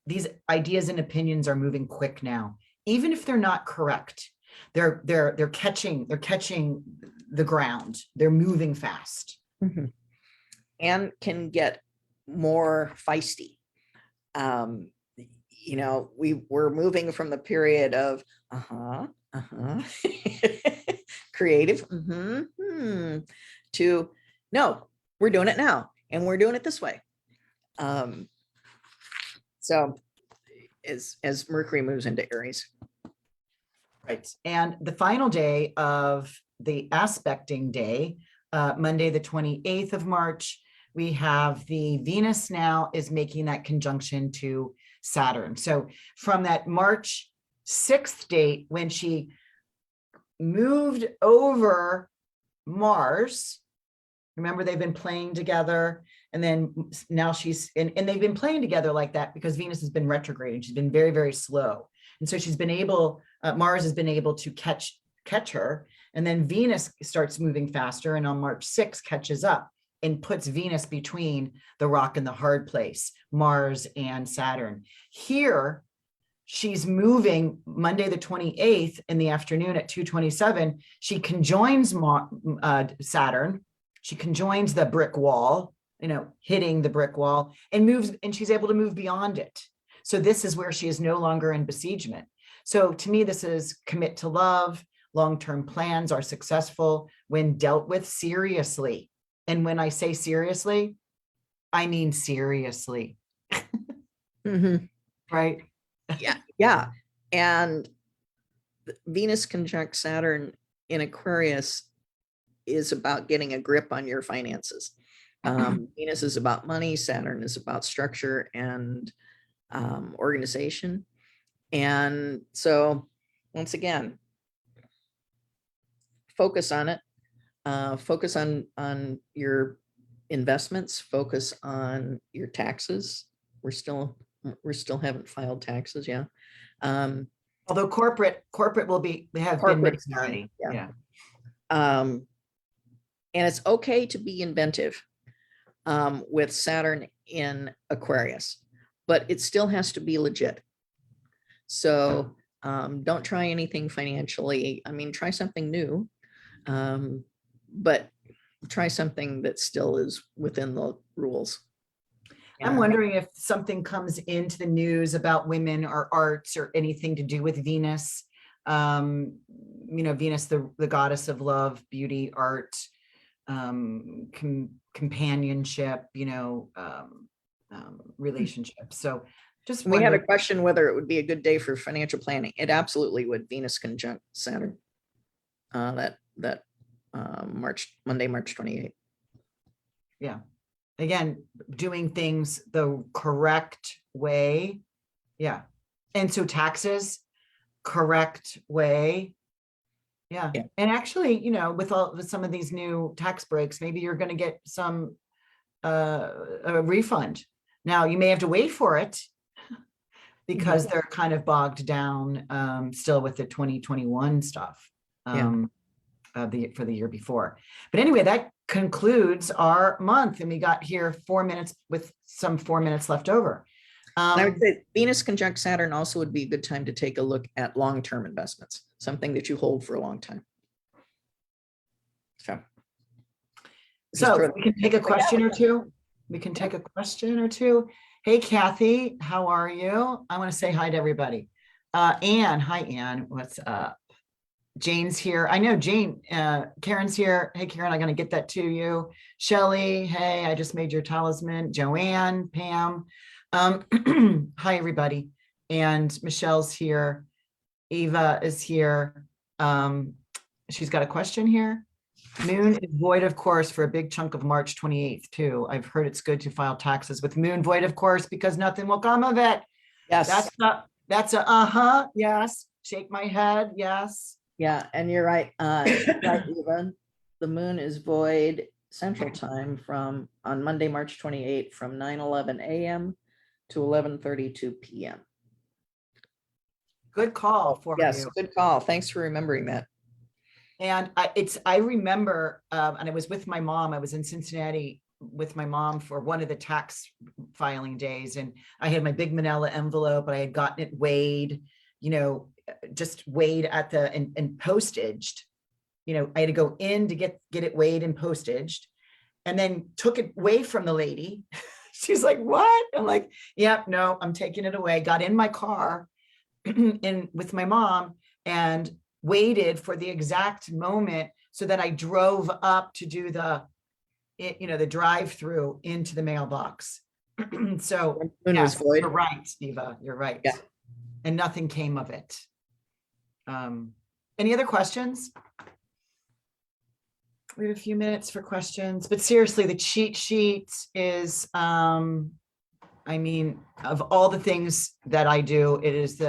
Speaker 1: these ideas and opinions are moving quick now, even if they're not correct. They're catching the ground. They're moving fast.
Speaker 2: And can get more feisty. We're moving from the period of creative to no, we're doing it now, and we're doing it this way. So as Mercury moves into Aries.
Speaker 1: Right. And the final day of the aspecting day, Monday, the 28th of March, we have the Venus now is making that conjunction to Saturn. So from that March 6th date, when she moved over Mars, remember they've been playing together, and then now and they've been playing together like that because Venus has been retrograding. She's been very, very slow. And so she's been able, Mars has been able to catch her, and then Venus starts moving faster, and on March 6th catches up and puts Venus between the rock and the hard place, Mars and Saturn. Here, she's moving Monday the 28th in the afternoon at 2:27. She conjoins Saturn. She conjoins the brick wall, hitting the brick wall, and moves, and she's able to move beyond it. So this is where she is no longer in besiegement. So to me, this is commit to love. Long-term plans are successful when dealt with seriously. And when I say seriously, I mean, seriously,
Speaker 2: Mhm.
Speaker 1: right?
Speaker 2: Yeah, yeah. And Venus conjunct Saturn in Aquarius is about getting a grip on your finances. Venus is about money, Saturn is about structure and organization. And so, once again, focus on it. Focus on your investments. Focus on your taxes. We're still haven't filed taxes. Yeah. Um,
Speaker 1: Although corporate they have been made
Speaker 2: corporate's fine.
Speaker 1: ready.
Speaker 2: Yeah.
Speaker 1: Yeah.
Speaker 2: And it's okay to be inventive with Saturn in Aquarius, but it still has to be legit. So don't try anything financially. I mean, try something new, but try something that still is within the rules.
Speaker 1: I'm
Speaker 2: Yeah.
Speaker 1: wondering if something comes into the news about women or arts or anything to do with Venus. Venus, the goddess of love, beauty, art, companionship, relationships. So just
Speaker 2: We had a
Speaker 1: wonder.
Speaker 2: question whether it would be a good day for financial planning. It absolutely would. Venus conjunct Saturn. That Monday, March 28th.
Speaker 1: Yeah. Again, doing things the correct way. Yeah. And so taxes, correct way. Yeah.
Speaker 2: Yeah.
Speaker 1: And actually, with some of these new tax breaks, maybe you're going to get some a refund. Now you may have to wait for it because they're kind of bogged down still with the 2021 stuff. For the year before. But anyway, that concludes our month, and we got here 4 minutes with some 4 minutes left over.
Speaker 2: I would say Venus conjunct Saturn also would be a good time to take a look at long-term investments, something that you hold for a long time.
Speaker 1: So we can take a question or two. We can take a question or two. Hey, Kathy, how are you? I want to say hi to everybody. Anne, hi, Anne. What's up? Jane's here. I know Jane, Karen's here. Hey, Karen, I'm going to get that to you. Shelly, hey, I just made your talisman. Joanne, Pam. Hi, everybody. And Michelle's here. Eva is here. She's got a question here. Moon is void of course for a big chunk of March 28th too. I've heard it's good to file taxes with moon void of course because nothing will come of it.
Speaker 2: Yes.
Speaker 1: That's a yes. Shake my head. Yes.
Speaker 2: Yeah, and you're right. Right, Eva. The moon is void Central Time on Monday, March 28th, from 9:11 a.m. to 11:32 p.m.
Speaker 1: Good call for
Speaker 2: Yes,
Speaker 1: you.
Speaker 2: good call. Thanks for remembering that.
Speaker 1: And I remember, and I was with my mom. I was in Cincinnati with my mom for one of the tax filing days, and I had my big manila envelope, but I had gotten it weighed, just weighed at and postaged. I had to go in to get it weighed and postaged, and then took it away from the lady. She's like, "What?" I'm like, "Yep, no, I'm taking it away." Got in my car and with my mom and waited for the exact moment so that I drove up to do the drive-through into the mailbox. So yes, you're right, Eva, you're right.
Speaker 2: Yeah.
Speaker 1: And nothing came of it. Any other questions? We have a few minutes for questions, but seriously, the cheat sheet is, of all the things that I do, it is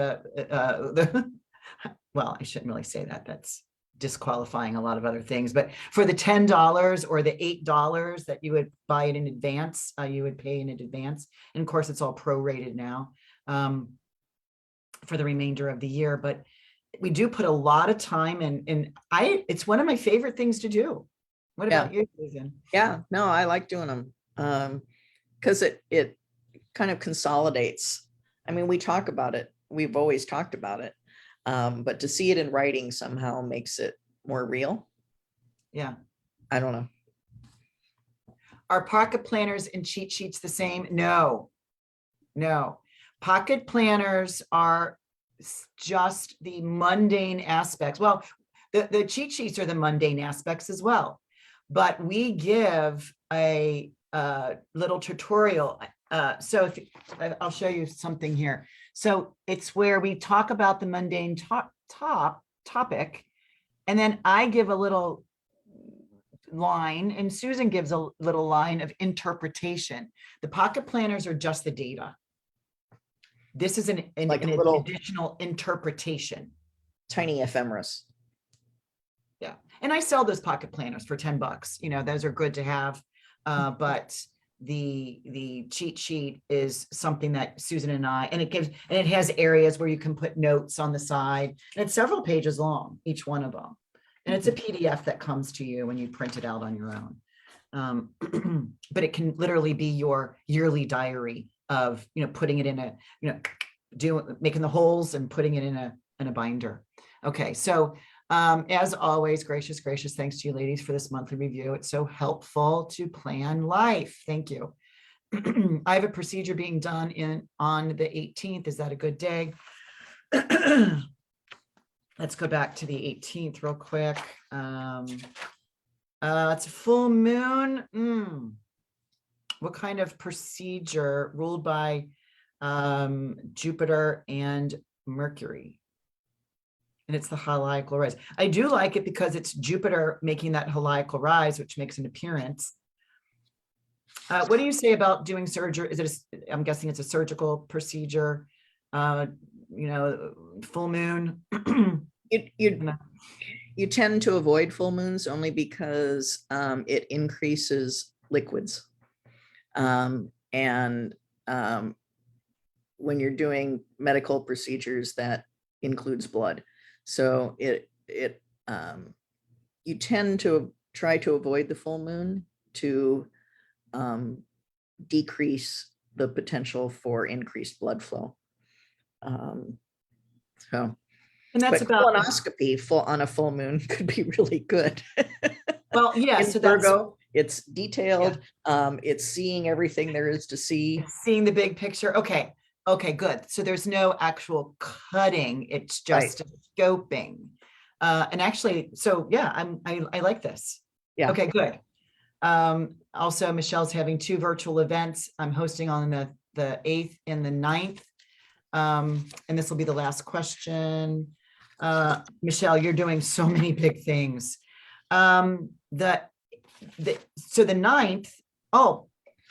Speaker 1: well, I shouldn't really say that. That's disqualifying a lot of other things, but for the $10 or the $8 that you would buy it in advance, you would pay in advance. And of course, it's all prorated now for the remainder of the year, but we do put a lot of time in, and it's one of my favorite things to do. What about you, Susan?
Speaker 2: Yeah, no, I like doing them because it kind of consolidates. I mean, we talk about it. We've always talked about it. But to see it in writing somehow makes it more real.
Speaker 1: Yeah.
Speaker 2: I don't know.
Speaker 1: Are pocket planners and cheat sheets the same? No. Pocket planners are just the mundane aspects. Well, the cheat sheets are the mundane aspects as well. But we give a little tutorial. So if I'll show you something here. So it's where we talk about the mundane topic, and then I give a little line and Susan gives a little line of interpretation. The pocket planners are just the data. This is an
Speaker 2: Like a little
Speaker 1: additional interpretation.
Speaker 2: tiny ephemeris.
Speaker 1: Yeah. And I sell those pocket planners for $10. You know, those are good to have. But the cheat sheet is something that Susan and I, and it has areas where you can put notes on the side, and it's several pages long, each one of them. And it's a PDF that comes to you when you print it out on your own. But it can literally be your yearly diary of, you know, putting it in a, you know, making the holes and putting it in a binder. Okay. So as always, gracious, thanks to you ladies for this monthly review. It's so helpful to plan life. Thank you. I have a procedure being done on the 18th. Is that a good day? Let's go back to the 18th real quick. It's a full moon. What kind of procedure ruled by Jupiter and Mercury? And it's the heliacal rise. I do like it because it's Jupiter making that heliacal rise, which makes an appearance. What do you say about doing surgery? I'm guessing it's a surgical procedure, you know, full moon.
Speaker 2: You tend to avoid full moons only because it increases liquids. And when you're doing medical procedures, that includes blood. So you tend to try to avoid the full moon to decrease the potential for increased blood flow.
Speaker 1: And that's about
Speaker 2: colonoscopy on a full moon could be really good.
Speaker 1: Well, yeah.
Speaker 2: So Virgo, it's detailed. Yeah. It's seeing everything there is to see.
Speaker 1: It's seeing the big picture. Okay. Okay, good. So there's no actual cutting. It's just scoping. And actually, so yeah, I like this.
Speaker 2: Yeah.
Speaker 1: Okay, good. Also, Michelle's having 2 virtual events. I'm hosting on the 8th and the 9th. And this will be the last question. Michelle, you're doing so many big things. So the 9th,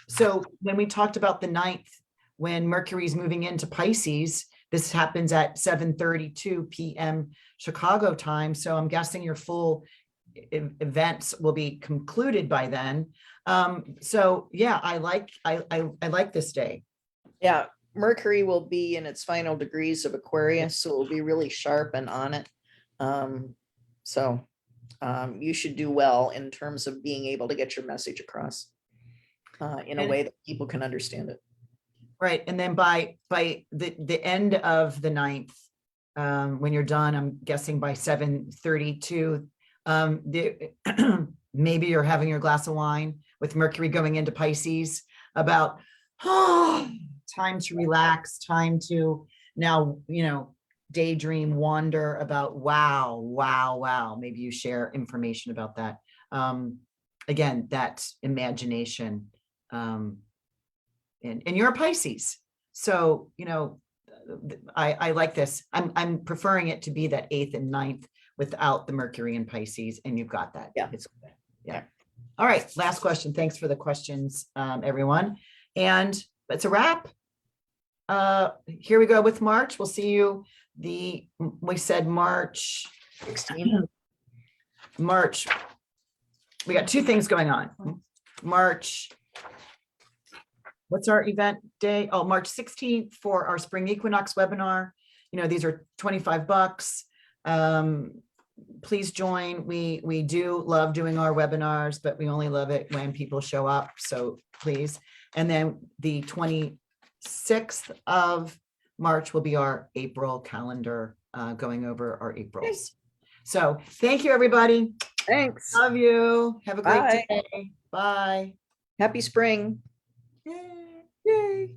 Speaker 1: so when we talked about the 9th, when Mercury's moving into Pisces, this happens at 7:32 p.m. Chicago time. So I'm guessing your full events will be concluded by then. So yeah, I like this day.
Speaker 2: Yeah, Mercury will be in its final degrees of Aquarius, so it will be really sharp and on it. You should do well in terms of being able to get your message across in a way that people can understand it.
Speaker 1: Right. And then by the end of the 9th, when you're done, I'm guessing by 7:32, maybe you're having your glass of wine with Mercury going into Pisces about time to relax, time to now, you know, daydream, wander about, wow. Maybe you share information about that. Again, that imagination. And you're a Pisces. So, you know, I like this. I'm preferring it to be that 8th and 9th without the Mercury in Pisces, and you've got that.
Speaker 2: Yeah.
Speaker 1: Yeah. All right. Last question. Thanks for the questions, everyone. And that's a wrap. Here we go with March. We'll see you we said March 16th. March. We got 2 things going on. March. What's our event day? Oh, March 16th for our spring equinox webinar. You know, these are $25. Please join. We do love doing our webinars, but we only love it when people show up. So please. And then the 26th of March will be our April calendar, going over our Aprils. So thank you, everybody.
Speaker 2: Thanks.
Speaker 1: Love you. Have a great day. Bye.
Speaker 2: Happy spring.
Speaker 1: Yay.
Speaker 2: Yay.